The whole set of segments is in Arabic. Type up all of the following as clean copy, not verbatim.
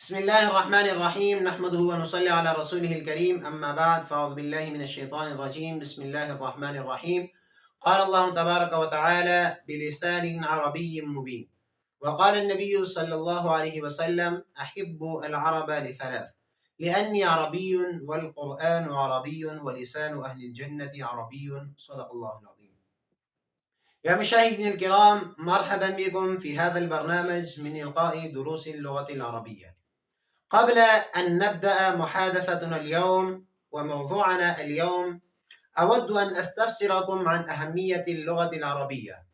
بسم الله الرحمن الرحيم، نحمده ونصلي على رسوله الكريم. أما بعد، فأعوذ بالله من الشيطان الرجيم. بسم الله الرحمن الرحيم. قال الله تبارك وتعالى بلسان عربي مبين. وقال النبي صلى الله عليه وسلم: أحب العرب لثلاث: لأني عربي والقرآن عربي ولسان أهل الجنة عربي. صدق الله العظيم. يا مشاهدينا الكرام، مرحبا بكم في هذا البرنامج من إلقاء دروس اللغة العربية. قبل أن نبدأ محادثتنا اليوم وموضوعنا اليوم، أود أن أستفسركم عن أهمية اللغة العربية.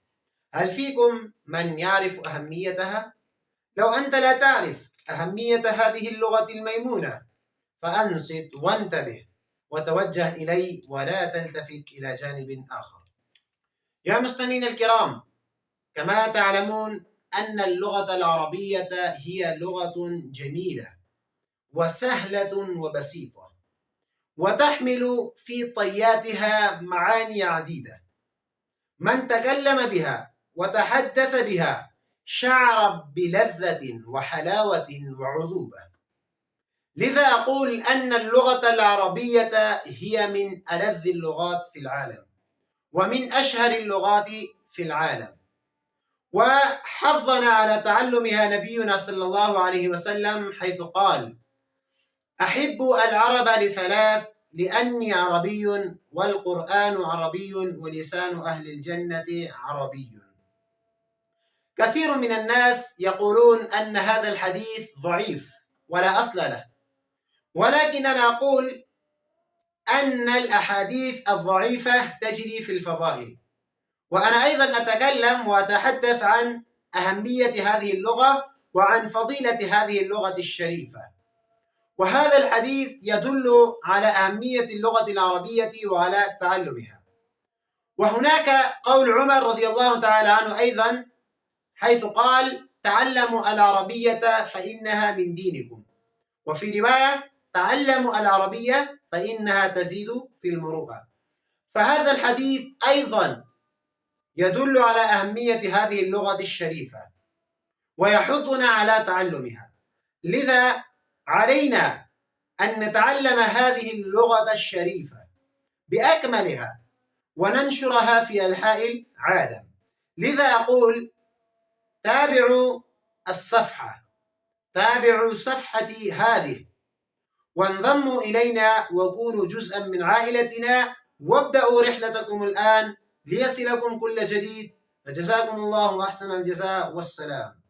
هل فيكم من يعرف أهميتها؟ لو أنت لا تعرف أهمية هذه اللغة الميمونة فأنصت وانتبه وتوجه إلي ولا تلتفت إلى جانب آخر. يا مستمعين الكرام، كما تعلمون أن اللغة العربية هي لغة جميلة وسهلة وبسيطة، وتحمل في طياتها معاني عديدة. من تكلم بها وتحدث بها شعر بلذة وحلاوة وعذوبة. لذا أقول أن اللغة العربية هي من ألذ اللغات في العالم ومن أشهر اللغات في العالم، وحضنا على تعلمها نبينا صلى الله عليه وسلم حيث قال: أحب العرب لثلاث: لأني عربي والقرآن عربي ولسان أهل الجنة عربي. كثير من الناس يقولون أن هذا الحديث ضعيف ولا أصل له، ولكن أنا أقول أن الأحاديث الضعيفة تجري في الفضائل، وأنا أيضا أتكلم وأتحدث عن أهمية هذه اللغة وعن فضيلة هذه اللغة الشريفة. وهذا الحديث يدل على أهمية اللغة العربية وعلى تعلمها. وهناك قول عمر رضي الله تعالى عنه أيضا حيث قال: تعلموا العربية فإنها من دينكم. وفي رواية: تعلموا العربية فإنها تزيد في المروءة. فهذا الحديث أيضا يدل على أهمية هذه اللغة الشريفة ويحثنا على تعلمها. لذا علينا أن نتعلم هذه اللغة الشريفة بأكملها وننشرها في أنحاء العالم. لذا أقول: تابعوا الصفحة، تابعوا صفحتي هذه وانضموا إلينا وكونوا جزءا من عائلتنا، وابدأوا رحلتكم الآن ليصلكم كل جديد. فجزاكم الله أحسن الجزاء، والسلام.